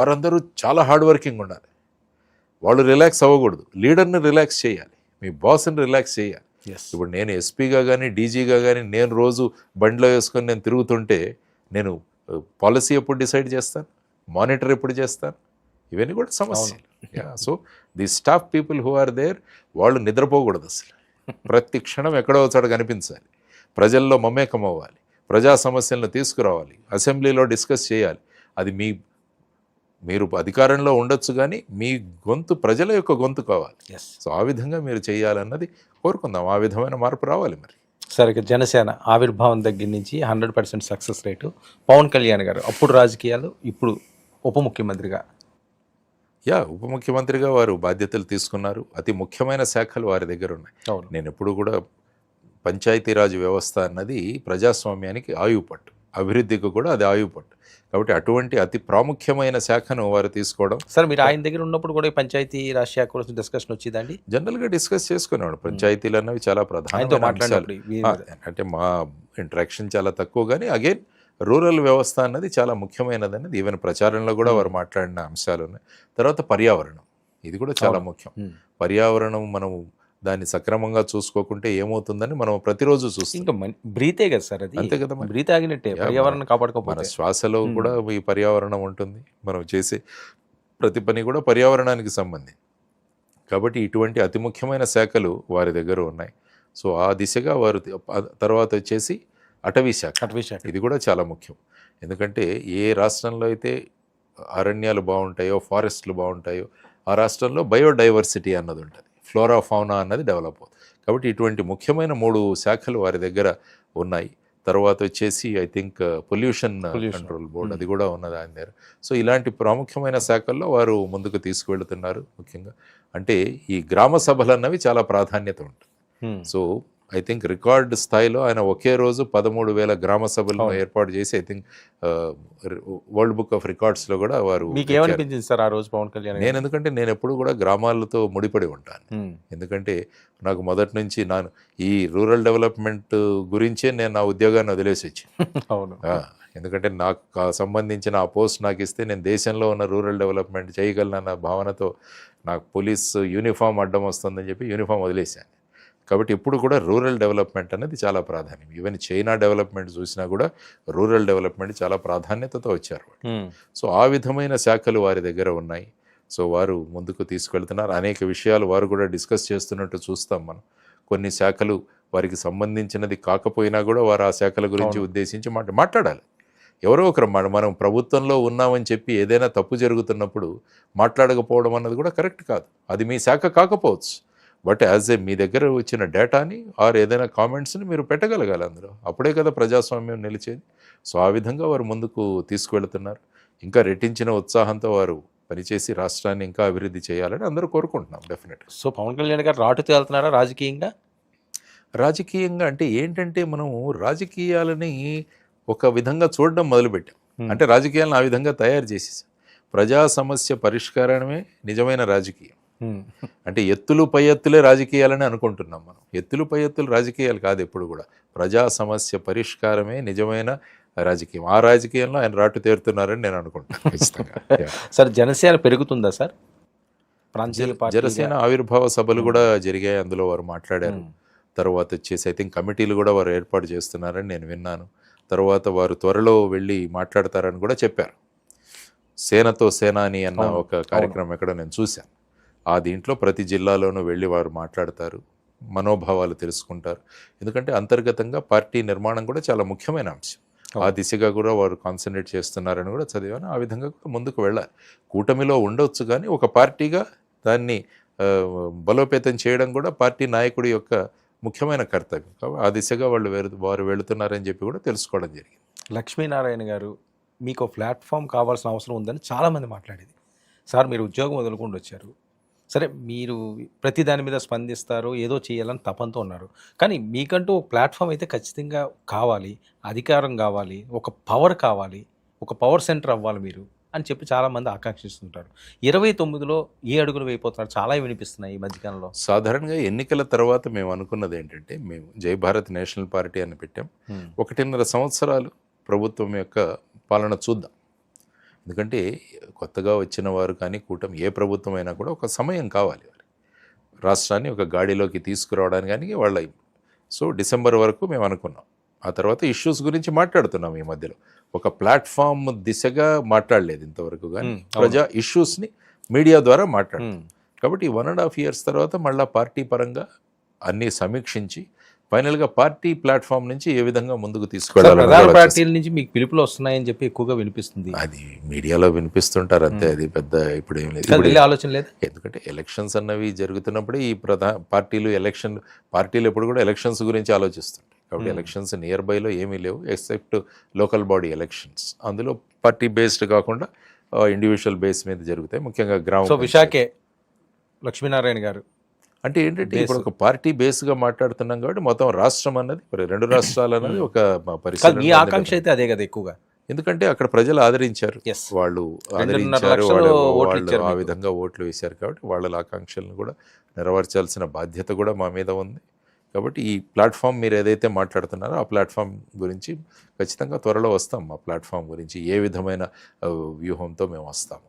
వారందరూ చాలా hard working ఉండాలి. వాళ్ళు రిలాక్స్ అవ్వకూడదు. లీడర్ని రిలాక్స్ చేయాలి, మీ బాస్ని రిలాక్స్ చేయాలి. ఇప్పుడు నేను ఎస్పీగా కానీ డీజీగా కానీ నేను రోజు బండిలో వేసుకొని నేను తిరుగుతుంటే నేను పాలసీ ఎప్పుడు డిసైడ్ చేస్తాను, మానిటర్ ఎప్పుడు చేస్తాను, ఇవన్నీ కూడా సమస్యలు. So the staff people who are there వాళ్ళు నిద్రపోకూడదు అసలు. ప్రతి క్షణం ఎక్కడో చోట కనిపించాలి, ప్రజల్లో మమేకం అవ్వాలి, ప్రజా సమస్యలను తీసుకురావాలి, అసెంబ్లీలో డిస్కస్ చేయాలి. అది మీరు అధికారంలో ఉండొచ్చు కానీ మీ గొంతు ప్రజల యొక్క గొంతు కావాలి. సో ఆ విధంగా మీరు చేయాలన్నది కోరుకుందాం. ఆ విధమైన మార్పు రావాలి. మరి సరే, జనసేన ఆవిర్భావం దగ్గర నుంచి 100% సక్సెస్ రేటు. పవన్ కళ్యాణ్ గారు అప్పుడు రాజకీయాలు, ఇప్పుడు ఉప ముఖ్యమంత్రిగా. ఉప ముఖ్యమంత్రిగా వారు బాధ్యతలు తీసుకున్నారు. అతి ముఖ్యమైన శాఖలు వారి దగ్గర ఉన్నాయి. నేను ఎప్పుడు కూడా పంచాయతీరాజ్ వ్యవస్థ అన్నది ప్రజాస్వామ్యానికి ఆయువుపట్టు, అభివృద్ధికి కూడా అది ఆయువుపట్టు. కాబట్టి అటువంటి అతి ప్రాముఖ్యమైన శాఖను వారు తీసుకోవడం. సార్, మీరు ఆయన దగ్గర ఉన్నప్పుడు కూడా పంచాయతీ రాజ్ శాఖ గురించి డిస్కషన్ వచ్చిందండి? జనరల్గా డిస్కస్ చేసుకునేవాడు. పంచాయతీలు అన్నవి చాలా ప్రధానమైన, అంటే మా ఇంటరాక్షన్ చాలా తక్కువ, కానీ అగైన్ రూరల్ వ్యవస్థ అన్నది చాలా ముఖ్యమైనది అన్నది ఈవెన్ ప్రచారంలో కూడా వారు మాట్లాడిన అంశాలు ఉన్నాయి. తర్వాత పర్యావరణం, ఇది కూడా చాలా ముఖ్యం. పర్యావరణం మనం దాన్ని సక్రమంగా చూసుకోకుంటే ఏమవుతుందని మనం ప్రతిరోజు చూస్తాం. బ్రీతే కదా సార్, అది అంతే కదా, బ్రీత్ ఆగినట్టే. పర్యావరణం కాపాడుకోకపోతే మన శ్వాసలో కూడా ఈ పర్యావరణం ఉంటుంది. మనం చేసే ప్రతి పని కూడా పర్యావరణానికి సంబంధించి. కాబట్టి ఇటువంటి అతి ముఖ్యమైన శాఖలు వారి దగ్గర ఉన్నాయి. సో ఆ దిశగా వారు. తర్వాత వచ్చేసి అటవీ శాఖ. ఇది కూడా చాలా ముఖ్యం. ఎందుకంటే ఏ రాష్ట్రంలో అయితే అరణ్యాలు బాగుంటాయో, ఫారెస్ట్లు బాగుంటాయో, ఆ రాష్ట్రంలో బయోడైవర్సిటీ అన్నది ఉంటుంది, ఫ్లోరా ఫౌనా అన్నది డెవలప్ అవుతుంది. కాబట్టి ఇటువంటి ముఖ్యమైన 3 శాఖలు వారి దగ్గర ఉన్నాయి. తర్వాత వచ్చేసి I think pollution control board, అది కూడా ఉన్నది ఆయన దగ్గర. సో ఇలాంటి ప్రాముఖ్యమైన శాఖల్లో వారు ముందుకు తీసుకువెళుతున్నారు. ముఖ్యంగా అంటే ఈ గ్రామ సభలు అన్నవి చాలా ప్రాధాన్యత ఉంటుంది. సో ఐ థింక్ రికార్డ్ స్థాయిలో ఆయన ఒకే రోజు 13,000 గ్రామ సభలను ఏర్పాటు చేసి I think world book of రికార్డ్స్లో కూడా వారు. మీకు ఏమనిపించింది సార్ ఆ రోజు పవన్ కళ్యాణ్? ఎందుకంటే నేను ఎప్పుడు కూడా గ్రామాలతో ముడిపడి ఉంటాను. ఎందుకంటే నాకు మొదటి నుంచి ఈ రూరల్ డెవలప్మెంట్ గురించే నేను నా ఉద్యోగాన్ని వదిలేసి వచ్చాను. ఎందుకంటే నాకు సంబంధించిన ఆ పోస్ట్ నాకు ఇస్తే నేను దేశంలో ఉన్న రూరల్ డెవలప్మెంట్ చేయగలనన్న భావనతో నాకు పోలీస్ యూనిఫామ్ అడ్డం వస్తుందని చెప్పి యూనిఫామ్ వదిలేశాను. కాబట్టి ఇప్పుడు కూడా రూరల్ డెవలప్మెంట్ అనేది చాలా ప్రాధాన్యం. ఈవెన్ చైనా డెవలప్మెంట్ చూసినా కూడా రూరల్ డెవలప్మెంట్ చాలా ప్రాధాన్యతతో వచ్చారు. సో ఆ విధమైన శాఖలు వారి దగ్గర ఉన్నాయి. సో వారు ముందుకు తీసుకెళ్తున్నారు. అనేక విషయాలు వారు కూడా డిస్కస్ చేస్తున్నట్టు చూస్తాం మనం. కొన్ని శాఖలు వారికి సంబంధించినది కాకపోయినా కూడా వారు ఆ శాఖల గురించి ఉద్దేశించి మాట్లాడాలి. ఎవరో ఒకరు మనం ప్రభుత్వంలో ఉన్నామని చెప్పి ఏదైనా తప్పు జరుగుతున్నప్పుడు మాట్లాడకపోవడం అన్నది కూడా కరెక్ట్ కాదు. అది మీ శాఖ కాకపోవచ్చు, బట్ మీ దగ్గర వచ్చిన డేటాని ఆర్ ఏదైనా కామెంట్స్ని మీరు పెట్టగలగాలి అందులో. అప్పుడే కదా ప్రజాస్వామ్యం నిలిచేది. సో ఆ విధంగా వారు ముందుకు తీసుకువెళుతున్నారు. ఇంకా రెట్టించిన ఉత్సాహంతో వారు పనిచేసి రాష్ట్రాన్ని ఇంకా అభివృద్ధి చేయాలని అందరూ కోరుకుంటున్నాం డెఫినెట్. సో పవన్ కళ్యాణ్ గారు రాటుతో వెళ్తున్నారా రాజకీయంగా? రాజకీయంగా అంటే ఏంటంటే మనము రాజకీయాలని ఒక విధంగా చూడడం మొదలుపెట్టాం. అంటే రాజకీయాలను ఆ విధంగా తయారు చేసేసాం. ప్రజా సమస్య పరిష్కారమే నిజమైన రాజకీయం. అంటే ఎత్తులు పై ఎత్తులే రాజకీయాలని అనుకుంటున్నాం మనం. ఎత్తులు పై ఎత్తులు రాజకీయాలు కాదు ఎప్పుడు కూడా. ప్రజా సమస్య పరిష్కారమే నిజమైన రాజకీయం. ఆ రాజకీయంలో ఆయన రాటు తేరుతున్నారని నేను అనుకుంటాను ఖచ్చితంగా. సార్, జనసేన పెరుగుతుందా సార్? జనసేన ఆవిర్భావ సభలు కూడా జరిగాయి, అందులో వారు మాట్లాడారు. తర్వాత వచ్చేసి ఐ థింక్ కమిటీలు కూడా వారు ఏర్పాటు చేస్తున్నారని నేను విన్నాను. తర్వాత వారు త్వరలో వెళ్ళి మాట్లాడతారని కూడా చెప్పారు. సేనతో సేనాని అన్న ఒక కార్యక్రమం ఎక్కడ నేను చూశాను. ఆ దీంట్లో ప్రతి జిల్లాలోనూ వెళ్ళి వారు మాట్లాడతారు, మనోభావాలు తెలుసుకుంటారు. ఎందుకంటే అంతర్గతంగా పార్టీ నిర్మాణం కూడా చాలా ముఖ్యమైన అంశం. ఆ దిశగా కూడా వారు కాన్సన్ట్రేట్ చేస్తున్నారని కూడా చదివాను. ఆ విధంగా కూడా ముందుకు వెళ్ళాలి. కూటమిలో ఉండొచ్చు కానీ ఒక పార్టీగా దాన్ని బలోపేతం చేయడం కూడా పార్టీ నాయకుడి యొక్క ముఖ్యమైన కర్తవ్యం. కాబట్టి ఆ దిశగా వారు వెళుతున్నారని చెప్పి కూడా తెలుసుకోవడం జరిగింది. లక్ష్మీనారాయణ గారు, మీకు ప్లాట్ఫామ్ కావాల్సిన అవసరం ఉందని చాలామంది మాట్లాడేది. సార్, మీరు ఉద్యోగం వదులుకుండా వచ్చారు. సరే, మీరు ప్రతి దాని మీద స్పందిస్తారు, ఏదో చేయాలని తపంతో ఉన్నారు. కానీ మీకంటూ ఒక ప్లాట్ఫామ్ అయితే ఖచ్చితంగా కావాలి, అధికారం కావాలి, ఒక పవర్ కావాలి, ఒక పవర్ సెంటర్ అవ్వాలి మీరు అని చెప్పి చాలామంది ఆకాంక్షిస్తుంటారు. 29లో ఏ అడుగులు వేయిపోతున్నారు చాలా వినిపిస్తున్నాయి ఈ మధ్యకాలంలో. సాధారణంగా ఎన్నికల తర్వాత మేము అనుకున్నది ఏంటంటే, మేము జై భారత్ నేషనల్ పార్టీ అని పెట్టాం. 1.5 సంవత్సరాలు ప్రభుత్వం యొక్క పాలన చూద్దాం. ఎందుకంటే కొత్తగా వచ్చిన వారు కానీ కూటమి ఏ ప్రభుత్వం అయినా కూడా ఒక సమయం కావాలి రాష్ట్రాన్ని ఒక గాడిలోకి తీసుకురావడానికి కానీ వాళ్ళ సో డిసెంబర్ వరకు మేము అనుకున్నాం. ఆ తర్వాత ఇష్యూస్ గురించి మాట్లాడుతున్నాం. ఈ మధ్యలో ఒక ప్లాట్ఫామ్ దిశగా మాట్లాడలేదు ఇంతవరకు, కానీ ప్రజా ఇష్యూస్ని మీడియా ద్వారా మాట్లాడుతాం. కాబట్టి 1.5 years తర్వాత మళ్ళీ పార్టీ పరంగా అన్నీ సమీక్షించి ఫైనల్గా పార్టీ ప్లాట్ఫామ్ నుంచి ఏ విధంగా ముందుకు ప్రధాన తీసుకెళ్ళాలి. పార్టీల నుంచి మీకు పిలుపులు వస్తున్నాయని చెప్పి ఎక్కువగా వినిపిస్తుంది. అది మీడియాలో వినిపిస్తుంటారు అంతే, అది పెద్ద ఇప్పుడు ఏం లేదు. అసలు వెళ్ళే ఆలోచన లేదు. ఎందుకంటే ఎలక్షన్స్ అన్నవి జరుగుతున్నప్పుడే ఈ పార్టీలు ఎప్పుడు కూడా ఎలక్షన్స్ గురించి ఆలోచిస్తుంటాయి. కాబట్టి ఎలక్షన్స్ నియర్ బైలో ఏమీ లేవు ఎక్సెప్ట్ లోకల్ బాడీ ఎలక్షన్స్. అందులో పార్టీ బేస్డ్ కాకుండా ఇండివిజువల్ బేస్ మీద జరుగుతాయి, ముఖ్యంగా సో విశాఖే లక్ష్మీనారాయణ గారు అంటే ఏంటంటే ఇప్పుడు ఒక పార్టీ బేస్గా మాట్లాడుతున్నాం కాబట్టి మొత్తం రాష్ట్రం అన్నది 2 రాష్ట్రాలు అన్నది ఒక పరిస్థితి. మీ ఆకాంక్ష అయితే అదే కదా ఎక్కువగా, ఎందుకంటే అక్కడ ప్రజలు ఆదరించారు, Yes. వాళ్ళు 2.5 ఆదరించారు, లక్షలు ఓట్లు వాళ్ళు ఇచ్చారు ఆ మీకు. విధంగా ఓట్లు వేశారు. కాబట్టి వాళ్ళ ఆకాంక్షలను కూడా నెరవేర్చాల్సిన బాధ్యత కూడా మా మీద ఉంది. కాబట్టి ఈ ప్లాట్ఫామ్ మీరు ఏదైతే మాట్లాడుతున్నారో ఆ ప్లాట్ఫామ్ గురించి ఖచ్చితంగా త్వరలో వస్తాం. ఆ ప్లాట్ఫామ్ గురించి ఏ విధమైన వ్యూహంతో మేము వస్తాం.